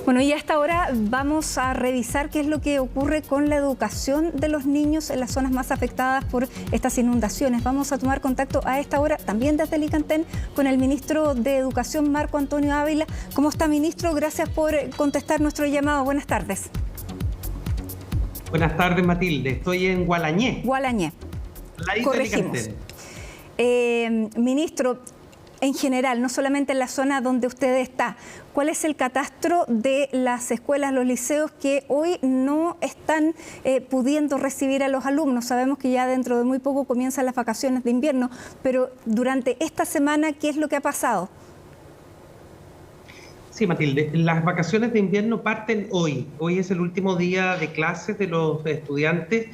Bueno, y a esta hora vamos a revisar qué es lo que ocurre con la educación de los niños en las zonas más afectadas por estas inundaciones. Vamos a tomar contacto a esta hora, también desde Licantén, con el ministro de Educación, Marco Antonio Ávila. ¿Cómo está, ministro? Gracias por contestar nuestro llamado. Buenas tardes. Buenas tardes, Matilde. Estoy en Gualañé. Gualañé. Corregimos. Ministro, en general, no solamente en la zona donde usted está, ¿cuál es el catastro de las escuelas, los liceos que hoy no están pudiendo recibir a los alumnos? Sabemos que ya dentro de muy poco comienzan las vacaciones de invierno, pero durante esta semana, ¿qué es lo que ha pasado? Sí, Matilde, las vacaciones de invierno parten hoy. Hoy es el último día de clases de los estudiantes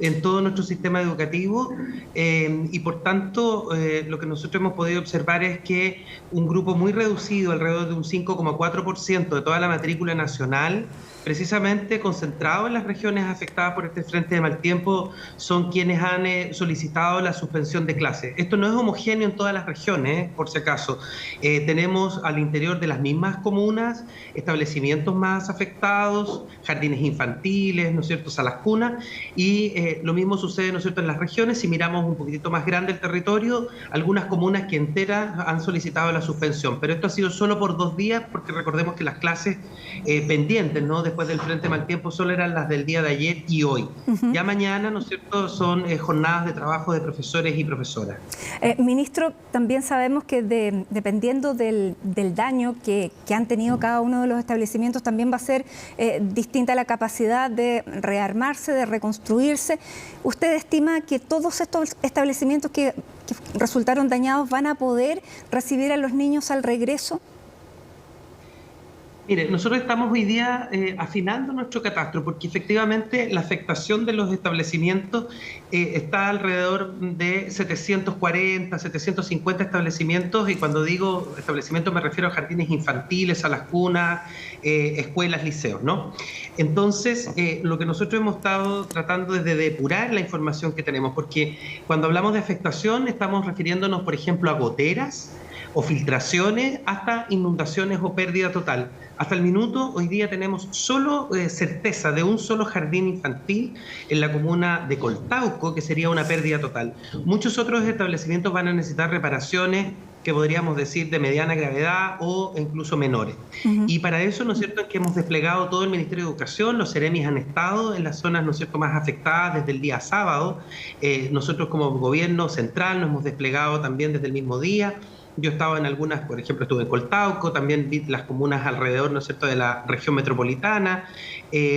en todo nuestro sistema educativo y por tanto lo que nosotros hemos podido observar es que un grupo muy reducido, alrededor de un 5,4% de toda la matrícula nacional, precisamente concentrado en las regiones afectadas por este frente de mal tiempo, son quienes han solicitado la suspensión de clases. Esto no es homogéneo en todas las regiones, por si acaso. Tenemos al interior de las mismas comunas establecimientos más afectados, jardines infantiles, ¿no es cierto?, salas cunas, y lo mismo sucede, ¿no es cierto?, en las regiones. Si miramos un poquitito más grande el territorio, algunas comunas que enteras han solicitado la suspensión, pero esto ha sido solo por 2 días, porque recordemos que las clases pendientes, ¿no?, después del frente mal tiempo solo eran las del día de ayer y hoy. Ya mañana, ¿no es cierto?, son jornadas de trabajo de profesores y profesoras. Ministro, también sabemos que dependiendo del daño que han tenido cada uno de los establecimientos, también va a ser distinta la capacidad de rearmarse, de reconstruirse. ¿Usted estima que todos estos establecimientos que resultaron dañados van a poder recibir a los niños al regreso? Mire, nosotros estamos hoy día afinando nuestro catastro porque efectivamente la afectación de los establecimientos está alrededor de 740, 750 establecimientos, y cuando digo establecimientos me refiero a jardines infantiles, salas cunas, escuelas, liceos, ¿no? Entonces, lo que nosotros hemos estado tratando es de depurar la información que tenemos, porque cuando hablamos de afectación estamos refiriéndonos, por ejemplo, a goteras o filtraciones, hasta inundaciones o pérdida total. Hasta el minuto, hoy día tenemos solo certeza de un solo jardín infantil en la comuna de Coltauco, que sería una pérdida total. Muchos otros establecimientos van a necesitar reparaciones que podríamos decir de mediana gravedad o incluso menores. Y para eso, ¿no es cierto?, es que hemos desplegado todo el Ministerio de Educación, los Ceremis han estado en las zonas, ¿no es cierto?, más afectadas desde el día sábado. Nosotros como gobierno central nos hemos desplegado también desde el mismo día. Yo estaba en algunas, por ejemplo, estuve en Coltauco, también vi las comunas alrededor, ¿no es cierto?, de la región metropolitana.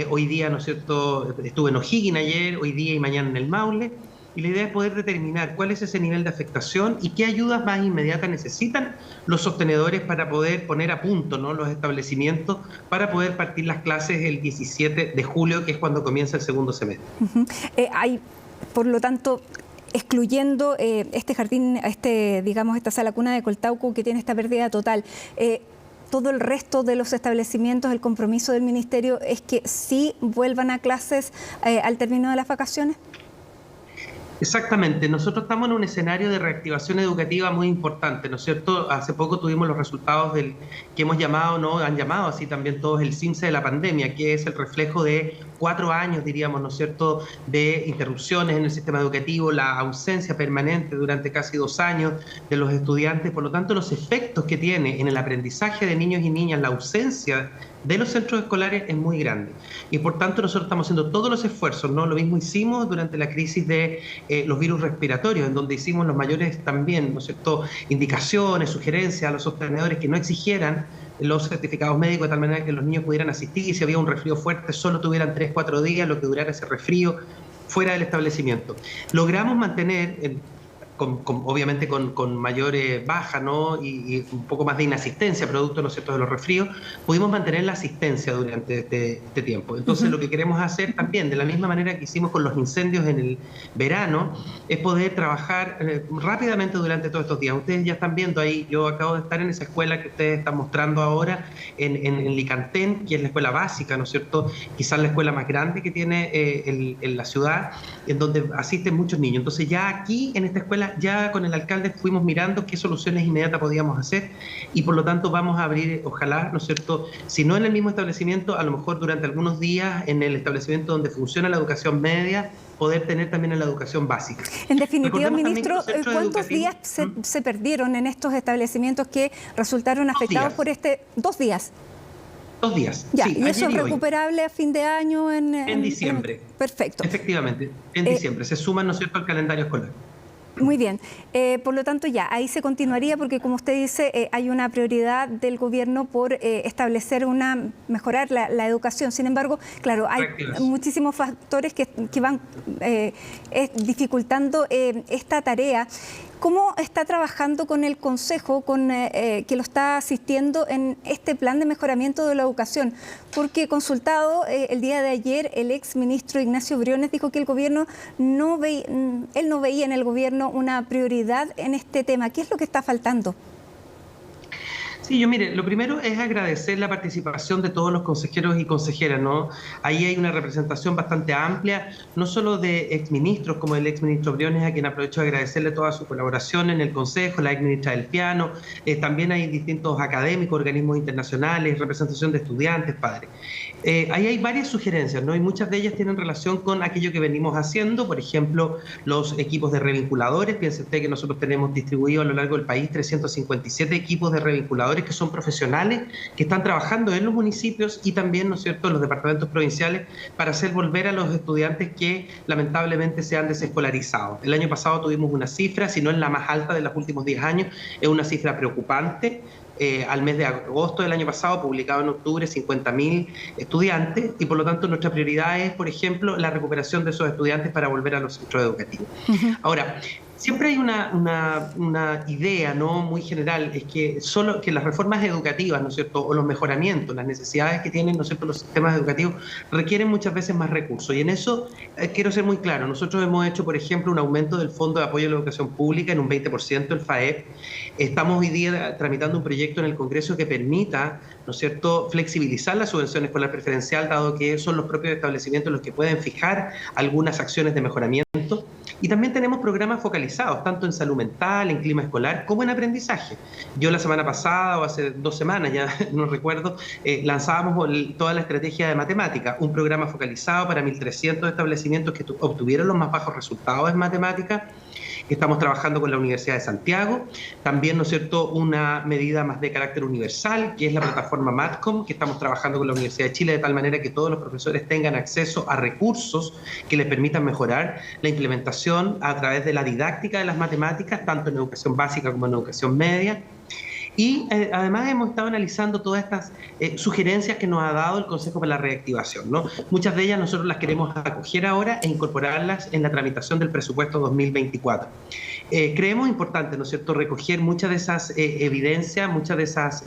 Hoy día, ¿no es cierto?, estuve en O'Higgins ayer, hoy día y mañana en el Maule. Y la idea es poder determinar cuál es ese nivel de afectación y qué ayudas más inmediatas necesitan los sostenedores para poder poner a punto, ¿no?, los establecimientos para poder partir las clases el 17 de julio, que es cuando comienza el segundo semestre. Hay, por lo tanto, excluyendo este jardín, digamos, esta sala cuna de Coltauco que tiene esta pérdida total, todo el resto de los establecimientos, el compromiso del Ministerio es que sí vuelvan a clases al término de las vacaciones. Exactamente, nosotros estamos en un escenario de reactivación educativa muy importante, ¿no es cierto? Hace poco tuvimos los resultados del que hemos llamado, ¿no?, han llamado así también todos, el CIMSE de la pandemia, que es el reflejo de 4 años, diríamos, ¿no es cierto?, de interrupciones en el sistema educativo, la ausencia permanente durante casi 2 años de los estudiantes. Por lo tanto, los efectos que tiene en el aprendizaje de niños y niñas la ausencia de los centros escolares es muy grande. Y por tanto nosotros estamos haciendo todos los esfuerzos, ¿no? Lo mismo hicimos durante la crisis de los virus respiratorios, en donde hicimos los mayores también, ¿no es cierto?, indicaciones, sugerencias a los sostenedores que no exigieran los certificados médicos de tal manera que los niños pudieran asistir y si había un resfrío fuerte solo tuvieran 3-4 días lo que durara ese resfrío fuera del establecimiento. Logramos mantener obviamente con mayor baja, ¿no?, y un poco más de inasistencia producto, ¿no es cierto?, de los resfríos, pudimos mantener la asistencia durante este tiempo. Entonces lo que queremos hacer también, de la misma manera que hicimos con los incendios en el verano, es poder trabajar rápidamente durante todos estos días. Ustedes ya están viendo ahí, yo acabo de estar en esa escuela que ustedes están mostrando ahora en Licantén, que es la escuela básica, ¿no es cierto?, quizás la escuela más grande que tiene en la ciudad, en donde asisten muchos niños. Entonces ya aquí en esta escuela ya con el alcalde fuimos mirando qué soluciones inmediatas podíamos hacer y por lo tanto vamos a abrir, ojalá, ¿no es cierto?, si no en el mismo establecimiento, a lo mejor durante algunos días en el establecimiento donde funciona la educación media, poder tener también en la educación básica. En definitiva, Recordemos ministro, ¿cuántos días se perdieron en estos establecimientos que resultaron afectados por este? 2 días. 2 días. Ya, sí, ¿y eso es hoy. recuperable a fin de año? En diciembre. Perfecto. Efectivamente, en diciembre. Se suman, ¿no es cierto?, al calendario escolar. Muy bien. Por lo tanto, ya, ahí se continuaría porque, como usted dice, hay una prioridad del gobierno por mejorar la educación. Sin embargo, claro, hay muchísimos factores que van dificultando esta tarea. ¿Cómo está trabajando con el Consejo que lo está asistiendo en este plan de mejoramiento de la educación? Porque consultado el día de ayer, el ex ministro Ignacio Briones dijo que el gobierno no veía en el gobierno una prioridad en este tema. ¿Qué es lo que está faltando? Sí, mire, lo primero es agradecer la participación de todos los consejeros y consejeras, ¿no? Ahí hay una representación bastante amplia, no solo de exministros como el exministro Briones, a quien aprovecho de agradecerle toda su colaboración en el Consejo, la exministra del Piano, también hay distintos académicos, organismos internacionales, representación de estudiantes, padres. Ahí hay varias sugerencias, ¿no? Y muchas de ellas tienen relación con aquello que venimos haciendo, por ejemplo, los equipos de revinculadores. Piense usted que nosotros tenemos distribuido a lo largo del país 357 equipos de revinculadores que son profesionales, que están trabajando en los municipios y también, ¿no es cierto?, en los departamentos provinciales para hacer volver a los estudiantes que lamentablemente se han desescolarizado. El año pasado tuvimos una cifra, si no es la más alta de los últimos 10 años, es una cifra preocupante. Al mes de agosto del año pasado, publicado en octubre, 50.000 estudiantes y por lo tanto nuestra prioridad es, por ejemplo, la recuperación de esos estudiantes para volver a los centros educativos. Ahora, siempre hay una idea, ¿no?, muy general, es que solo que las reformas educativas, ¿no es cierto?, o los mejoramientos, las necesidades que tienen, ¿no es cierto?, los sistemas educativos requieren muchas veces más recursos. Y en eso quiero ser muy claro. Nosotros hemos hecho, por ejemplo, un aumento del Fondo de Apoyo a la Educación Pública en un 20%, el FAEP. Estamos hoy día tramitando un proyecto en el Congreso que permita, ¿no es cierto?, flexibilizar la subvención escolar preferencial, dado que son los propios establecimientos los que pueden fijar algunas acciones de mejoramiento. Y también tenemos programas focalizados, tanto en salud mental, en clima escolar, como en aprendizaje. Yo la semana pasada, o hace 2 semanas, ya no recuerdo, lanzábamos toda la estrategia de matemática, un programa focalizado para 1.300 establecimientos que obtuvieron los más bajos resultados en matemática. Estamos trabajando con la Universidad de Santiago, también, ¿no es cierto?, una medida más de carácter universal, que es la plataforma MATCOM, que estamos trabajando con la Universidad de Chile de tal manera que todos los profesores tengan acceso a recursos que les permitan mejorar la implementación a través de la didáctica de las matemáticas, tanto en educación básica como en educación media. Y además hemos estado analizando todas estas sugerencias que nos ha dado el Consejo para la Reactivación, ¿no? Muchas de ellas nosotros las queremos acoger ahora e incorporarlas en la tramitación del presupuesto 2024. Creemos importante, ¿no es cierto?, recoger muchas de esas evidencias, muchas de esas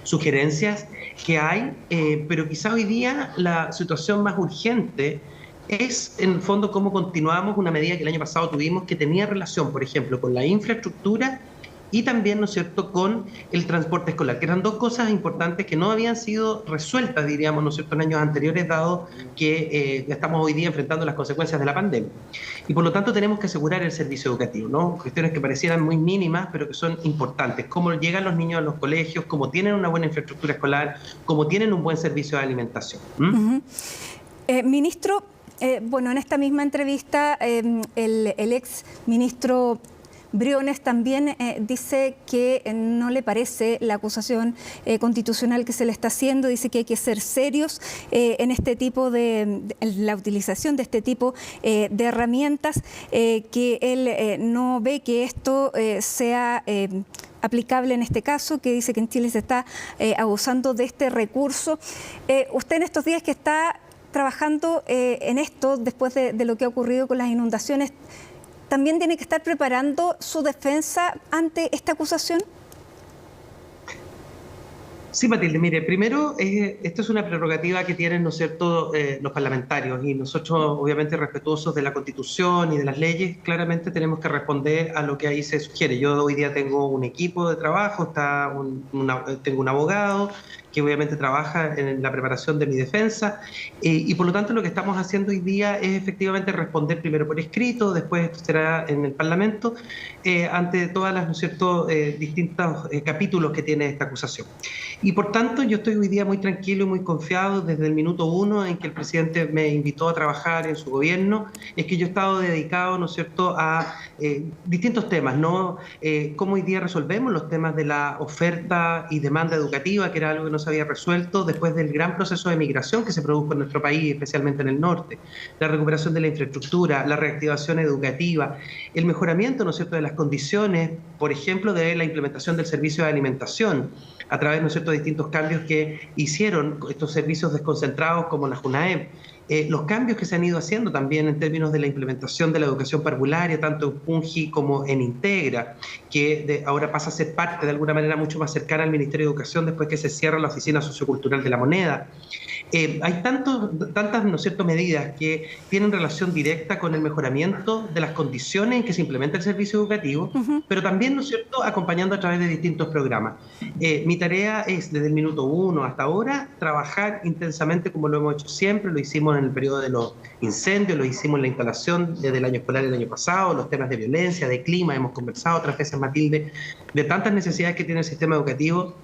sugerencias que hay, pero quizá hoy día la situación más urgente es, en el fondo, cómo continuamos una medida que el año pasado tuvimos que tenía relación, por ejemplo, con la infraestructura y también, ¿no es cierto?, con el transporte escolar, que eran 2 cosas importantes que no habían sido resueltas, diríamos, ¿no es cierto?, en años anteriores, dado que estamos hoy día enfrentando las consecuencias de la pandemia. Y por lo tanto tenemos que asegurar el servicio educativo, ¿no? Cuestiones que parecieran muy mínimas, pero que son importantes. Cómo llegan los niños a los colegios, cómo tienen una buena infraestructura escolar, cómo tienen un buen servicio de alimentación. Ministro, bueno, en esta misma entrevista, el ex ministro Briones también dice que no le parece la acusación constitucional que se le está haciendo, dice que hay que ser serios en este tipo la utilización de este tipo de herramientas, que él no ve que esto sea aplicable en este caso, que dice que en Chile se está abusando de este recurso. Usted en estos días que está trabajando en esto, después de lo que ha ocurrido con las inundaciones, ¿también tiene que estar preparando su defensa ante esta acusación? Sí, Matilde, mire, primero, esto es una prerrogativa que tienen, ¿no es cierto?, los parlamentarios, y nosotros, obviamente, respetuosos de la Constitución y de las leyes, claramente tenemos que responder a lo que ahí se sugiere. Yo hoy día tengo un equipo de trabajo, tengo un abogado que obviamente trabaja en la preparación de mi defensa, y por lo tanto lo que estamos haciendo hoy día es efectivamente responder primero por escrito, después esto será en el Parlamento, ante todas las, ¿no es cierto?, distintos capítulos que tiene esta acusación. Y por tanto yo estoy hoy día muy tranquilo y muy confiado desde el minuto uno en que el presidente me invitó a trabajar en su gobierno, es que yo he estado dedicado, ¿no es cierto?, a distintos temas, ¿no? Cómo hoy día resolvemos los temas de la oferta y demanda educativa, que era algo que no se había resuelto después del gran proceso de migración que se produjo en nuestro país, especialmente en el norte, la recuperación de la infraestructura, la reactivación educativa, el mejoramiento, ¿no es cierto?, de las condiciones, por ejemplo, de la implementación del servicio de alimentación, a través, ¿no es cierto?, de distintos cambios que hicieron estos servicios desconcentrados como la JUNAEP, los cambios que se han ido haciendo también en términos de la implementación de la educación parvularia, tanto en PUNGI como en Integra, que ahora pasa a ser parte de alguna manera mucho más cercana al Ministerio de Educación después que se cierra la Oficina Sociocultural de la Moneda. Hay tantas, ¿no es cierto?, medidas que tienen relación directa con el mejoramiento de las condiciones en que se implementa el servicio educativo, pero también, ¿no es cierto?, acompañando a través de distintos programas. Mi tarea es, desde el minuto uno hasta ahora, trabajar intensamente como lo hemos hecho siempre, lo hicimos en el periodo de los incendios, lo hicimos en la instalación desde el año escolar del año pasado, los temas de violencia, de clima, hemos conversado otras veces, Matilde, de tantas necesidades que tiene el sistema educativo,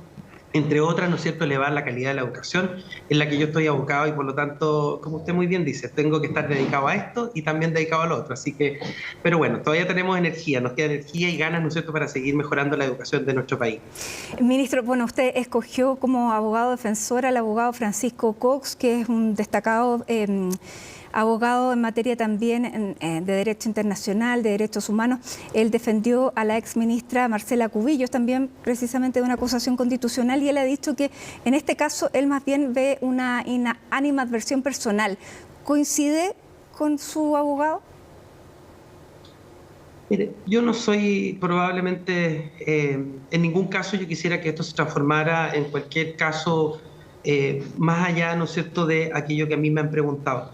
entre otras, ¿no es cierto?, elevar la calidad de la educación, en la que yo estoy abocado y por lo tanto, como usted muy bien dice, tengo que estar dedicado a esto y también dedicado a lo otro. Así que, pero bueno, todavía tenemos energía, nos queda energía y ganas, ¿no es cierto?, para seguir mejorando la educación de nuestro país. Ministro, bueno, usted escogió como abogado defensor al abogado Francisco Cox, que es un destacado abogado en materia también de derecho internacional, de derechos humanos. Él defendió a la exministra Marcela Cubillos también precisamente de una acusación constitucional y él ha dicho que en este caso él más bien ve una animadversión personal. ¿Coincide con su abogado? Mire, yo no soy probablemente, en ningún caso yo quisiera que esto se transformara en cualquier caso más allá, ¿no es cierto?, de aquello que a mí me han preguntado.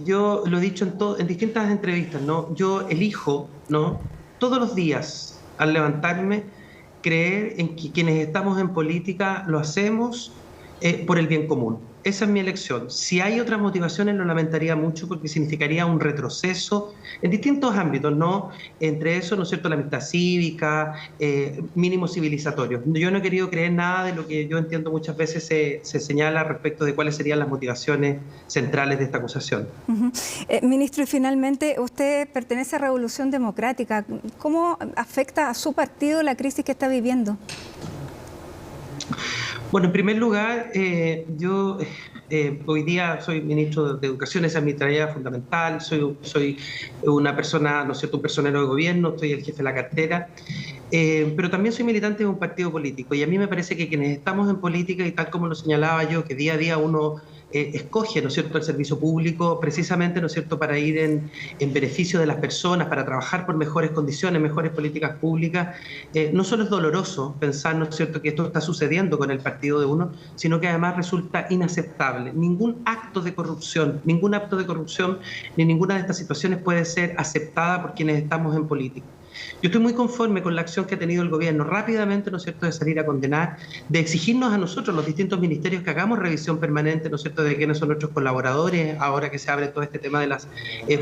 Yo lo he dicho en distintas entrevistas, ¿no? Yo elijo, ¿no?, todos los días al levantarme creer en que quienes estamos en política lo hacemos por el bien común. Esa es mi elección. Si hay otras motivaciones lo lamentaría mucho porque significaría un retroceso en distintos ámbitos, ¿no? Entre eso, ¿no es cierto?, la amistad cívica, mínimos civilizatorios. Yo no he querido creer nada de lo que yo entiendo muchas veces se señala respecto de cuáles serían las motivaciones centrales de esta acusación. Ministro, y finalmente usted pertenece a Revolución Democrática. ¿Cómo afecta a su partido la crisis que está viviendo? Bueno, en primer lugar, yo hoy día soy ministro de Educación, esa es mi tarea fundamental, soy una persona, ¿no es cierto?, un personero de gobierno, soy el jefe de la cartera, pero también soy militante de un partido político y a mí me parece que quienes estamos en política, y tal como lo señalaba yo, que día a día uno escoge, ¿no es cierto?, el servicio público precisamente, ¿no es cierto?, para ir en beneficio de las personas, para trabajar por mejores condiciones, mejores políticas públicas. No solo es doloroso pensar, ¿no es cierto?, que esto está sucediendo con el partido de uno, sino que además resulta inaceptable. Ningún acto de corrupción, ni ninguna de estas situaciones puede ser aceptada por quienes estamos en política. Yo estoy muy conforme con la acción que ha tenido el gobierno rápidamente, ¿no es cierto?, de salir a condenar, de exigirnos a nosotros, los distintos ministerios, que hagamos revisión permanente, ¿no es cierto?, de quiénes son nuestros colaboradores, ahora que se abre todo este tema de las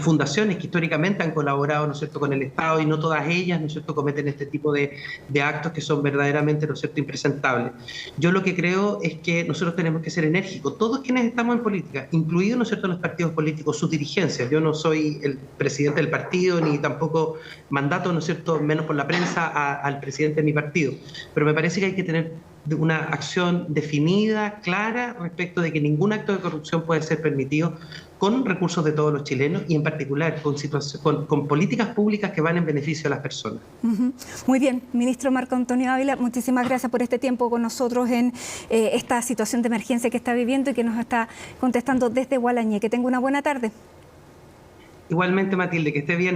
fundaciones que históricamente han colaborado, ¿no es cierto?, con el Estado y no todas ellas, ¿no es cierto?, cometen este tipo de actos que son verdaderamente, ¿no es cierto?, impresentables. Yo lo que creo es que nosotros tenemos que ser enérgicos, todos quienes estamos en política, incluidos, ¿no es cierto?, los partidos políticos, sus dirigencias. Yo no soy el presidente del partido ni tampoco mandato, ¿no es cierto?, menos por la prensa, al presidente de mi partido. Pero me parece que hay que tener una acción definida, clara, respecto de que ningún acto de corrupción puede ser permitido con recursos de todos los chilenos y en particular con políticas públicas que van en beneficio de las personas. Muy bien, ministro Marco Antonio Ávila, muchísimas gracias por este tiempo con nosotros en esta situación de emergencia que está viviendo y que nos está contestando desde Gualañé. Que tenga una buena tarde. Igualmente, Matilde, que esté bien.